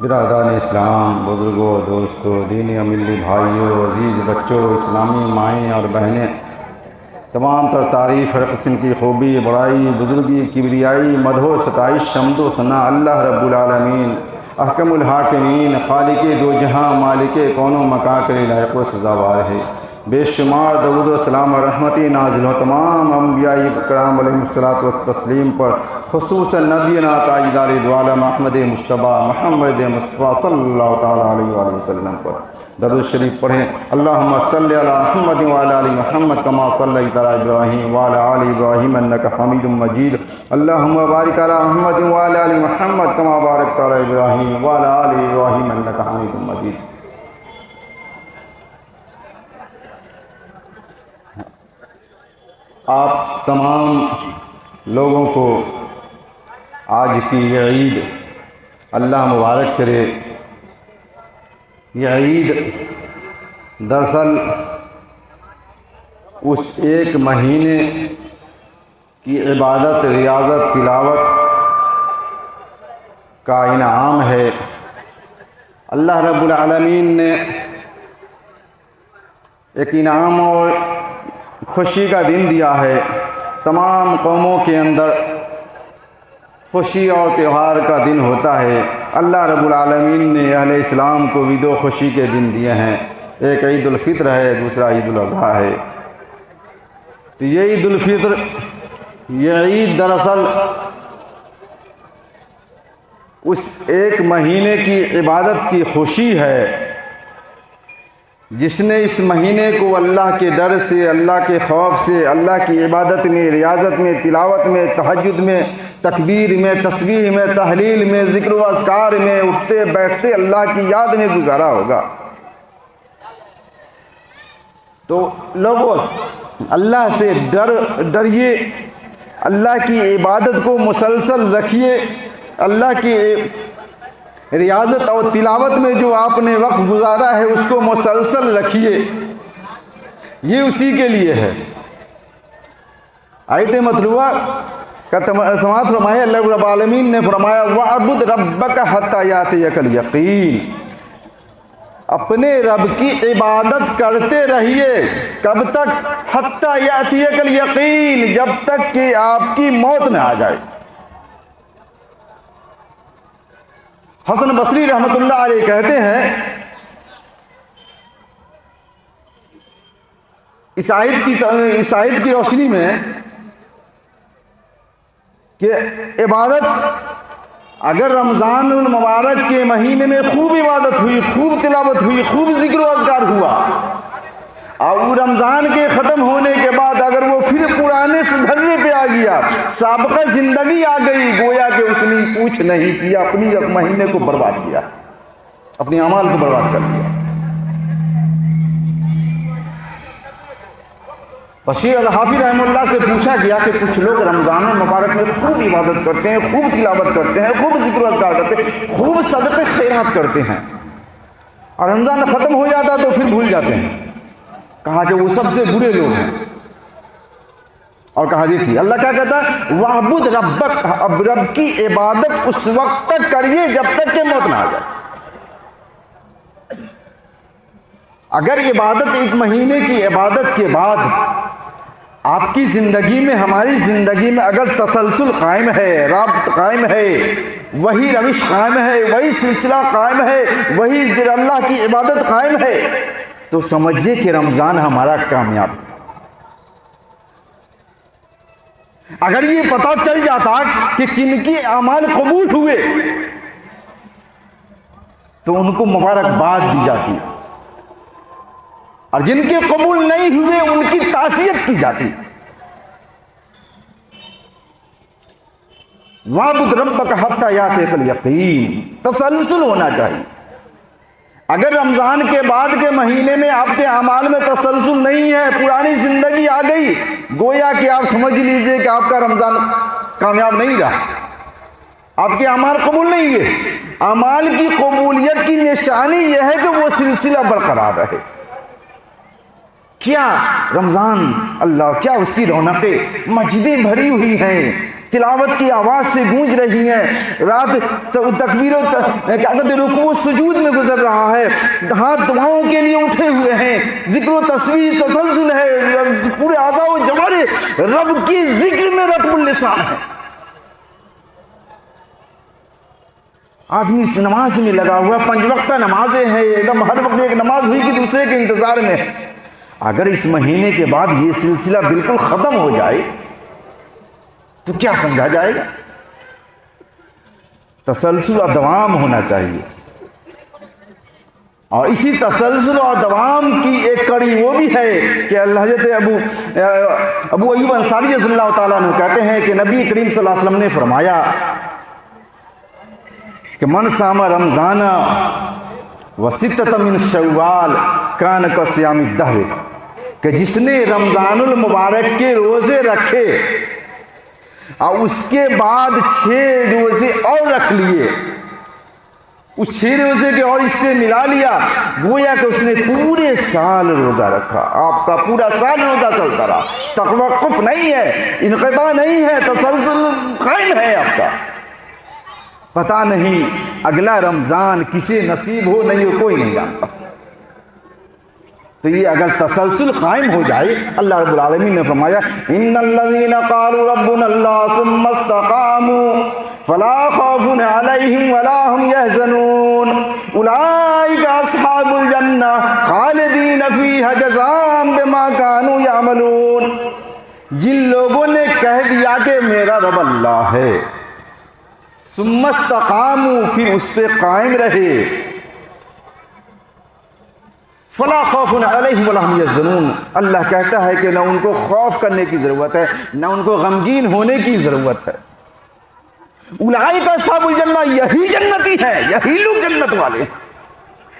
برادران اسلام، بزرگوں، دوستوں، دینی ملی بھائیوں، عزیز بچوں، اسلامی مائیں اور بہنیں، تمام تر تعریف ہر قسم کی خوبی، بڑائی، بزرگی، کبریائی، مدح و ستائش، حمد و ثنا اللہ رب العالمین احکم الحاکمین، خالق دو جہاں، مالک کون و مکان کے لائق و سزاوار ہے۔ بے شمار درود و سلام اور رحمتی نازل ہو تمام انبیاء کرام علیہ الصلوۃ والتسلیم پر، خصوصاً نبینا تاجدار دو عالم احمد مجتبیٰ محمد مصطفیٰ صلی اللہ تعالیٰ علیہ وآلہ وسلم پر درود شریف پڑھیں۔ اللہم صلی علی محمد وعلی آل محمد کما صلیت علی ابراہیم وعلی آل ابراہیم انک حمید مجید۔ اللہم بارک علی محمد وعلی آل محمد کما بارکت علی ابراہیم وعلی آل ابراہیم انک حمید مجید۔ آپ تمام لوگوں کو آج کی یہ عید اللہ مبارک کرے۔ یہ عید دراصل اس ایک مہینے کی عبادت، ریاضت، تلاوت کا انعام ہے۔ اللہ رب العالمین نے ایک انعام اور خوشی کا دن دیا ہے۔ تمام قوموں کے اندر خوشی اور تہوار کا دن ہوتا ہے۔ اللہ رب العالمین نے اہل اسلام کو بھی دو خوشی کے دن دیے ہیں، ایک عید الفطر ہے، دوسرا عید الاضحیٰ ہے۔ تو یہ عید الفطر، یہ عید دراصل اس ایک مہینے کی عبادت کی خوشی ہے جس نے اس مہینے کو اللہ کے ڈر سے، اللہ کے خوف سے، اللہ کی عبادت میں، ریاضت میں، تلاوت میں، تہجد میں، تکبیر میں، تسبیح میں، تحلیل میں، ذکر و اذکار میں، اٹھتے بیٹھتے اللہ کی یاد میں گزارا ہوگا۔ تو لوگوں، اللہ سے ڈریے، اللہ کی عبادت کو مسلسل رکھیے، اللہ کی ریاضت اور تلاوت میں جو آپ نے وقت گزارا ہے اس کو مسلسل رکھیے، یہ اسی کے لیے ہے۔ آیت مطلوبہ کا سماعت فرمائے، اللہ رب العالمین نے فرمایا وَعْبُدْ رَبَّكَ حَتَّى يَأْتِيَكَ الْيَقِينُ، اپنے رب کی عبادت کرتے رہیے، کب تک؟ حَتَّى يَأْتِيَكَ الْيَقِينُ، جب تک کہ آپ کی موت نہ آ جائے۔ حسن بصری رحمۃ اللہ علیہ کہتے ہیں اس آیت کی روشنی میں کہ عبادت اگر رمضان المبارک کے مہینے میں خوب عبادت ہوئی، خوب تلاوت ہوئی، خوب ذکر و اذکار ہوا، اور رمضان کے ختم ہونے کے بعد اگر وہ پھر پرانے سدھرنے پہ آ گیا، سابقہ زندگی آ گئی، گویا کہ اس نے کچھ نہیں کیا، اپنی مہینے کو برباد کیا، اپنے اعمال کو برباد کر دیا۔ بشیر الحافی رحمہ اللہ سے پوچھا گیا کہ کچھ لوگ رمضان المبارک میں خوب عبادت کرتے ہیں، خوب تلاوت کرتے ہیں، خوب ذکر و اذکار کرتے ہیں، خوب صدقے خیرات کرتے ہیں، اور رمضان ختم ہو جاتا تو پھر بھول جاتے ہیں۔ کہا کہ وہ سب سے برے لوگ ہیں، اور کہا دیکھیے اللہ کیا کہتا ہے وَعْبُدْ رَبَّكَ، اب رب کی عبادت اس وقت تک کریے جب تک کہ موت نہ آ جائے۔ اگر عبادت ایک مہینے کی عبادت کے بعد آپ کی زندگی میں، ہماری زندگی میں اگر تسلسل قائم ہے، رابط قائم ہے، وہی روش قائم ہے، وہی سلسلہ قائم ہے، وہی اللہ کی عبادت قائم ہے، تو سمجھیے کہ رمضان ہمارا کامیاب۔ اگر یہ پتہ چل جاتا کہ کن کی اعمال قبول ہوئے تو ان کو مبارکباد دی جاتی، اور جن کے قبول نہیں ہوئے ان کی تعزیت کی جاتی۔ وَعْبُدْ رَبَّكَ حَتَّى يَأْتِيَكَ الْيَقِينُ، تسلسل ہونا چاہیے۔ اگر رمضان کے بعد کے مہینے میں آپ کے اعمال میں تسلسل نہیں ہے، پرانی زندگی آ گئی، گویا کہ آپ سمجھ لیجئے کہ آپ کا رمضان کامیاب نہیں رہا، آپ کے اعمال قبول نہیں ہوئے۔ اعمال کی قبولیت کی نشانی یہ ہے کہ وہ سلسلہ برقرار رہے۔ کیا رمضان، اللہ کیا اس کی رونقیں، مسجدیں بھری ہوئی ہیں، تلاوت کی آواز سے گونج رہی ہیں، رات تکبیر رکوع و سجود میں گزر رہا ہے، ہاتھ دعاؤں کے لیے اٹھے ہوئے ہیں، ذکر و تسبیح تسلسل ہے، پورے اعضاء و جوارح رب کی ذکر میں رطب اللسان ہے۔ آدمی اس نماز میں لگا ہوا، 5 وقتہ نمازیں ہیں، ایک دم ہر وقت ایک نماز ہوئی کہ دوسرے کے انتظار میں۔ اگر اس مہینے کے بعد یہ سلسلہ بالکل ختم ہو جائے تو کیا سمجھا جائے گا؟ تسلسل اور دوام ہونا چاہیے، اور اسی تسلسل اور دوام کی ایک کڑی وہ بھی ہے کہ حضرت ابو ایوب انصاری رضی اللہ تعالیٰ عنہ کہتے ہیں کہ نبی کریم صلی اللہ علیہ وسلم نے فرمایا کہ من صام رمضان وستۃ من شوال کان کصیام الدہر، کہ جس نے رمضان المبارک کے روزے رکھے اور اس کے بعد 6 روزے اور رکھ لیے، اس 6 روزے کے اور اس سے ملا لیا، گویا کہ اس نے پورے سال روزہ رکھا، آپ کا پورا سال روزہ چلتا رہا، توقف نہیں ہے، انقطاع نہیں ہے، تسلسل قائم ہے آپ کا۔ پتہ نہیں اگلا رمضان کسے نصیب ہو نہیں ہو، کوئی نہیں جانتا۔ تو یہ اگر تسلسل قائم ہو جائے، اللہ رب العالمین نے فرمایا ان الذین قالوا ربنا اللہ ثم استقاموا فلا خوف علیہم ولا هم يحزنون اولئک اصحاب الجنہ خالدین فیہا جزاء بما كانوا یعملون۔ جن لوگوں نے کہہ دیا کہ میرا رب اللہ ہے، ثم استقاموا، پھر اس پہ قائم رہے، فلا خوف علیہم ولا هم يحزنون، اللہ کہتا ہے کہ نہ ان کو خوف کرنے کی ضرورت ہے، نہ ان کو غمگین ہونے کی ضرورت ہے۔ اولئک اصحاب الجنہ، یہی جنتی ہے، یہی لوگ جنت والے،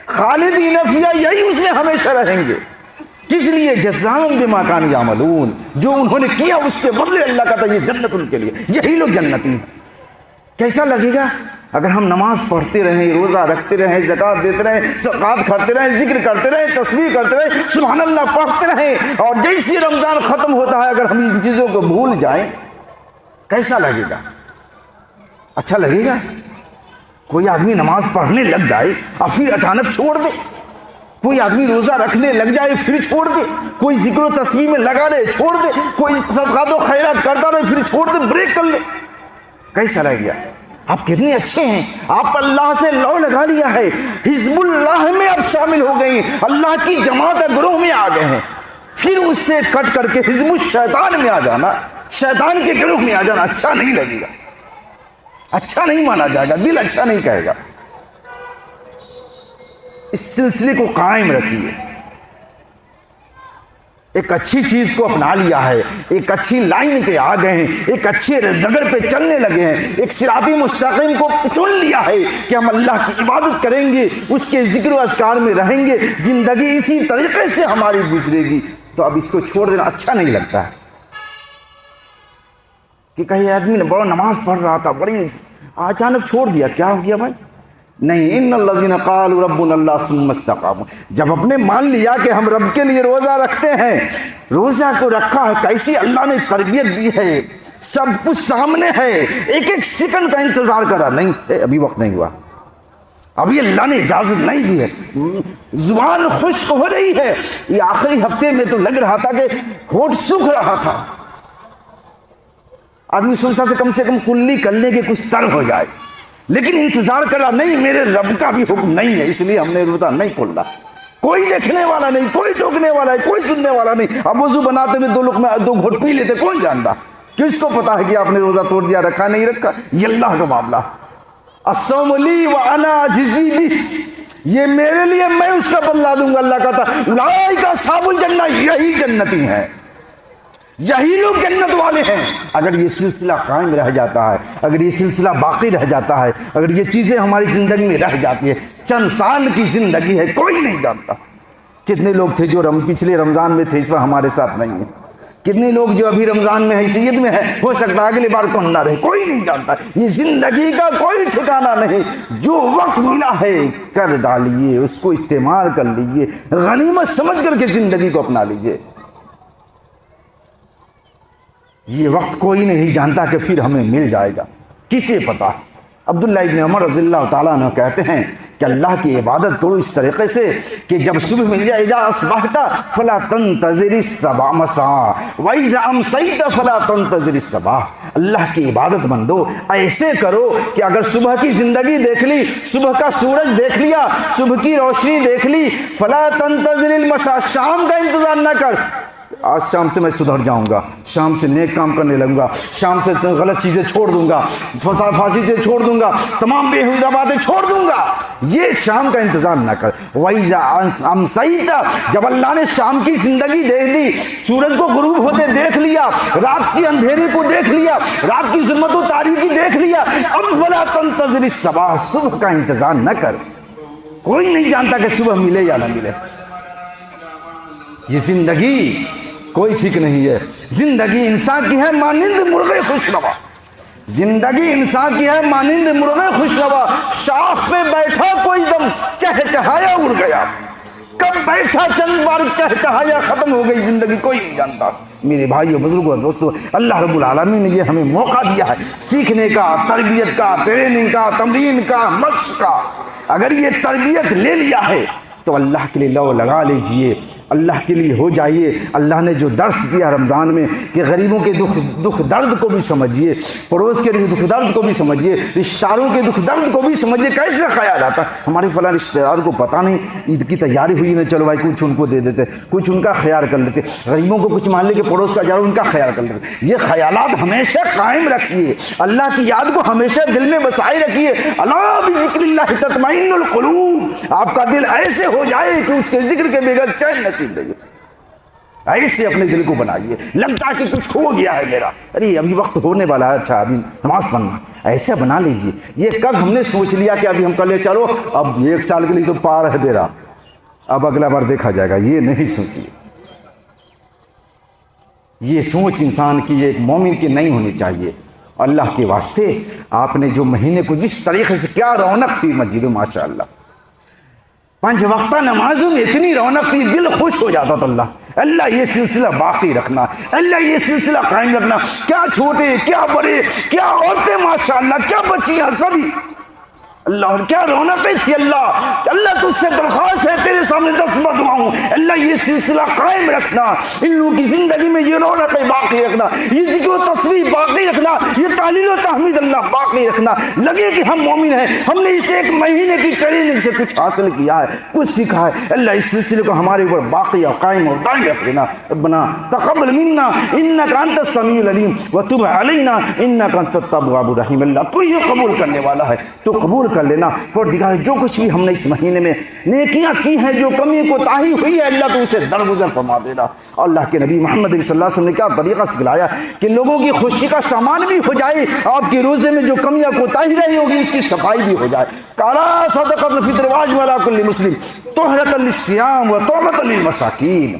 خالدین فیہا، یہی اس میں ہمیشہ رہیں گے۔ کس لیے؟ جزاء بما كانوا یعملون، جو انہوں نے کیا اس کے بدلے اللہ کہتا ہے یہ جنت ان کے لیے، یہی لوگ جنتی ہیں۔ کیسا لگے گا اگر ہم نماز پڑھتے رہیں، روزہ رکھتے رہیں، زکوٰۃ دیتے رہیں، صدقات کرتے رہیں، ذکر کرتے رہیں، تسبیح کرتے رہیں، سبحان اللہ پڑھتے رہیں، اور جیسے رمضان ختم ہوتا ہے اگر ہم ان چیزوں کو بھول جائیں، کیسا لگے گا؟ اچھا لگے گا؟ کوئی آدمی نماز پڑھنے لگ جائے اور پھر اچانک چھوڑ دے، کوئی آدمی روزہ رکھنے لگ جائے پھر چھوڑ دے، کوئی ذکر و تسبیح میں لگا رہے چھوڑ دے، کوئی صدقات و خیرات کرتا رہے پھر چھوڑ دے، بریک کر لے، کیسا لگ گیا؟ آپ کتنے اچھے ہیں، آپ اللہ سے لو لگا لیا ہے، حزب اللہ میں آپ شامل ہو گئی ہیں، اللہ کی جماعت گروہ میں آ گئے ہیں، پھر اس سے کٹ کر کے حزب الشیطان میں آ جانا، شیطان کے گروہ میں آ جانا اچھا نہیں لگے گا، اچھا نہیں مانا جائے گا، دل اچھا نہیں کہے گا۔ اس سلسلے کو قائم رکھیے، ایک اچھی چیز کو اپنا لیا ہے، ایک اچھی لائن پہ آ گئے ہیں، ایک اچھے جگہ پہ چلنے لگے ہیں، ایک صراط مستقیم کو چن لیا ہے کہ ہم اللہ کی عبادت کریں گے، اس کے ذکر و اذکار میں رہیں گے، زندگی اسی طریقے سے ہماری گزرے گی۔ تو اب اس کو چھوڑ دینا اچھا نہیں لگتا ہے کہ کہیں آدمی نے بڑا نماز پڑھ رہا تھا، بڑی اچانک چھوڑ دیا، کیا ہو گیا بھائی؟ نہیں، ان الذین قالوا ربنا اللہ ثم استقاموا، جب اپنے مان لیا کہ ہم رب کے لیے روزہ رکھتے ہیں، روزہ کو رکھا ہے، کیسی اللہ نے تربیت دی ہے، سب کچھ سامنے ہے، ایک ایک سیکنڈ کا انتظار کرا، نہیں ابھی وقت نہیں ہوا، ابھی اللہ نے اجازت نہیں دی ہے، زبان خشک ہو رہی ہے، یہ آخری ہفتے میں تو لگ رہا تھا کہ ہونٹ سوکھ رہا تھا، آدمی سوچتا سے کم کلی کرنے کے کچھ تر ہو جائے، لیکن انتظار کرا، نہیں میرے رب کا بھی حکم نہیں ہے، اس لیے ہم نے روزہ نہیں کھولا، کوئی دیکھنے والا نہیں، کوئی ٹوکنے والا ہے، کوئی سننے والا نہیں، اب وضو بناتے ہوئے 2 گھونٹ پی لیتے، کون جانتا؟ کس کو پتا ہے کہ آپ نے روزہ توڑ دیا، رکھا نہیں رکھا؟ یہ اللہ کا معاملہ، الصوم لی وانا اجزی بہ، یہ میرے لیے، میں اس کا بدلہ دوں گا، اللہ کہتا اولئک اصحاب الجنہ، یہی جنتی ہیں، یہی لوگ جنت والے ہیں۔ اگر یہ سلسلہ قائم رہ جاتا ہے، اگر یہ سلسلہ باقی رہ جاتا ہے، اگر یہ چیزیں ہماری زندگی میں رہ جاتی ہے، چند سال کی زندگی ہے، کوئی نہیں جانتا۔ کتنے لوگ تھے جو پچھلے رمضان میں تھے، اس وقت ہمارے ساتھ نہیں ہیں، کتنے لوگ جو ابھی رمضان میں حیثیت میں ہے، ہو سکتا ہے اگلی بار کون نہ رہے، کوئی نہیں جانتا۔ یہ زندگی کا کوئی ٹھکانہ نہیں، جو وقت ملا ہے کر ڈالیے، اس کو استعمال کر لیجیے، غنیمت سمجھ کر کے زندگی کو اپنا لیجیے۔ یہ وقت کوئی نہیں جانتا کہ پھر ہمیں مل جائے گا، کسے پتا۔ عبداللہ ابن عمر رضی اللہ تعالیٰ عنہ کہتے ہیں کہ اللہ کی عبادت کرو اس طریقے سے کہ جب صبح مل جائے، اذا اصبحت فلا تنتظر الصباح مساء واذا امسیت فلا تنتظر الصباح۔ اللہ کی عبادت بندو ایسے کرو کہ اگر صبح کی زندگی دیکھ لی، صبح کا سورج دیکھ لیا، صبح کی روشنی دیکھ لی، فلا تنتظر المساء، شام کا انتظار نہ کر، آج شام سے میں سدھر جاؤں گا، شام سے نیک کام کرنے لگوں گا، شام سے غلط چیزیں چھوڑ دوں گا، فساد فاسی سے چھوڑ دوں گا، تمام بےہودہ باتیں چھوڑ دوں گا، یہ شام کا انتظار نہ کر۔ وَإِذَا أَمْسَيْتَ، جب اللہ نے شام کی زندگی دے دی، سورج کو غروب ہوتے دیکھ لیا، رات کی اندھیری کو دیکھ لیا، رات کی ظلمت و تاریکی دیکھ لیا، اب فَلَا تَنْتَظِرِ الصَّبَاحَ، صبح کا انتظار نہ کر۔ کوئی نہیں جانتا کہ صبح ملے یا نہ ملے۔ یہ زندگی کوئی ٹھیک نہیں ہے۔ زندگی انسان کی ہے مانند مرغے خوشنوا، زندگی انسان کی ہے مانند مرغے خوشنوا، شاخ پہ بیٹھا کوئی دم چہچہایا اڑ گیا، کب بیٹھا چند بار چہچہایا ختم ہو گئی زندگی، کوئی نہیں جانتا۔ میرے بھائیو بزرگوں دوستو، اللہ رب العالمین نے یہ ہمیں موقع دیا ہے سیکھنے کا، تربیت کا، ٹریننگ کا، تمرین کا، مشق کا۔ اگر یہ تربیت لے لیا ہے تو اللہ کے لیے لو لگا لیجئے، اللہ کے لیے ہو جائیے۔ اللہ نے جو درس دیا رمضان میں کہ غریبوں کے دکھ درد کو بھی سمجھیے، پڑوس کے دکھ درد کو بھی سمجھیے، رشتہ داروں کے دکھ درد کو بھی سمجھیے۔ کیسے خیال آتا ہے ہمارے فلاں رشتہ دار کو پتہ نہیں عید کی تیاری ہوئی نا، چلو بھائی کچھ ان کو دے دیتے، کچھ ان کا خیال کر لیتے، غریبوں کو کچھ مان لے کے پڑوس کا جاؤ ان کا خیال کر لیتے۔ یہ خیالات ہمیشہ قائم رکھیے، اللہ کی یاد کو ہمیشہ دل میں بسائے رکھیے۔ الا بذکر اللہ تطمئن القلوب، آپ کا دل ایسے ہو جائے کہ اس کے ذکر کے بغیر چین نصیب نہیں۔ ایسے اپنے دل کو بنائیے، لگتا ہے کہ کچھ کھو گیا ہے میرا، ارے ابھی وقت ہونے والا ہے، اچھا ابھی نماز پڑھنا، ایسا بنا لیجیے۔ یہ کب ہم نے سوچ لیا کہ ابھی ہم کر لے، چلو اب 1 سال کے لیے تو پار ہے میرا، اب اگلا بار دیکھا جائے گا، یہ نہیں سوچیے۔ یہ سوچ انسان کی، ایک مومن کی نہیں ہونی چاہیے۔ اللہ کے واسطے آپ نے جو مہینے کو جس طریقے سے، کیا رونق تھی مسجد، ماشاء اللہ 5 وقتہ نمازوں میں اتنی رونق تھی، دل خوش ہو جاتا تھا۔ اللہ یہ سلسلہ باقی رکھنا، اللہ یہ سلسلہ قائم رکھنا۔ کیا چھوٹے، کیا بڑے، کیا عورتیں ماشاءاللہ، کیا بچیاں، سبھی اللہ، اور کیا رونقیں تھی۔ اللہ تجھ سے درخواست ہے، تیرے سامنے 10 دعاؤں، اللہ یہ سلسلہ قائم رکھنا، ان لوگوں کی زندگی میں یہ رونقیں باقی رکھنا، یہ ذکر و تسبیح باقی رکھنا، یہ تعلیل و تحمید اللہ باقی رکھنا۔ لگے کہ ہم مومن ہیں، ہم نے اسے 1 مہینے کی ٹریننگ سے کچھ حاصل کیا ہے، کچھ سیکھا ہے، اللہ اس سلسلے کو ہمارے اوپر باقی اور قائم اور دائم رکھ دینا۔ ربنا تقبل منا انک انت السمیع العلیم وتب علینا انک انت التواب الرحیم۔ اللہ تو یہ قبول کرنے والا ہے، تو قبول کر لینا۔ پروردگار جو کچھ بھی ہم نے اس مہینے میں نیکیاں کی ہیں، جو کمی کوتاہی ہوئی ہے، اللہ تو اسے درگزر فرما دینا۔ اللہ کے نبی محمد صلی اللہ علیہ وسلم نے کیا طریقہ سکھلایا کہ لوگوں کی خوشی کا سامان بھی ہو جائے، آپ کے روزے میں جو کمیاں کوتاہی رہی ہوگی اس کی صفائی بھی ہو جائے۔ قالا صدقۃ الفطر واجب علی کل مسلم طہرۃ للصیام و طعمۃ للمساکین۔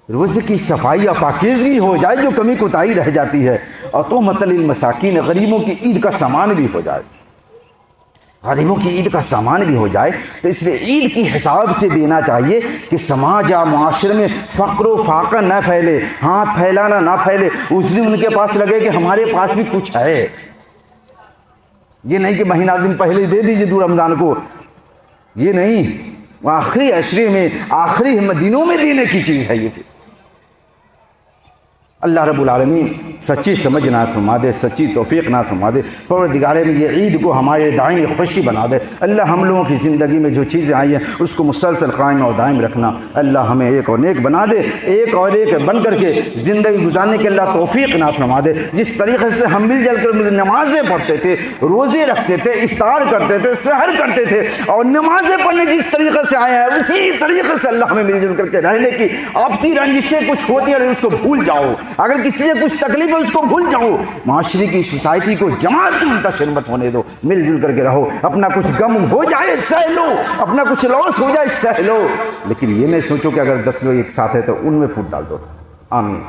روزے کی صفائی اور پاکیزگی ہو جائے، جو کمی کوتاہی رہ جاتی ہے، اور طعمۃ للمساکین، غریبوں کی عید کا سامان بھی ہو جائے، غریبوں کی عید کا سامان بھی ہو جائے۔ تو اس لیے عید کی حساب سے دینا چاہیے کہ سماج یا معاشرے میں فقر و فاقہ نہ پھیلے، ہاتھ پھیلانا نہ پھیلے۔ اس دن ان کے پاس لگے کہ ہمارے پاس بھی کچھ ہے، یہ نہیں کہ مہینہ دن پہلے دے دیجیے دو رمضان کو، یہ نہیں، آخری عشرے میں، آخری دنوں میں دینے کی چیز ہے یہ۔ اللہ رب العالمین سچی سمجھ نہ فرما دے، سچی توفیق نہ فرما دے۔ پروردگار میں یہ عید کو ہمارے دائمی خوشی بنا دے۔ اللہ ہم لوگوں کی زندگی میں جو چیزیں آئی ہیں اس کو مسلسل قائم اور دائم رکھنا۔ اللہ ہمیں ایک اور نیک بنا دے، ایک اور ایک بن کر کے زندگی گزارنے کے اللہ توفیق نہ فرما دے۔ جس طریقے سے ہم مل جل کر نمازیں پڑھتے تھے، روزے رکھتے تھے، افطار کرتے تھے، سحر کرتے تھے، اور نمازیں پڑھنے جس طریقے سے آیا ہے اسی طریقے سے اللہ ہمیں مل جل کر کے رہنے کی۔ آپسی رنجشیں کچھ ہوتی ہیں اس کو بھول جاؤ، اگر کسی سے کچھ تکلیف ہے اس کو بھول جاؤ، معاشرے کی سوسائٹی کو جماعت میں منتشر مت ہونے دو، مل جل کر کے رہو۔ اپنا کچھ غم ہو جائے سہ لو، اپنا کچھ لاس ہو جائے سہ لو، لیکن یہ نہیں سوچو کہ اگر 10 لوگ ایک ساتھ ہے تو ان میں پھوٹ ڈال دو۔ آمین۔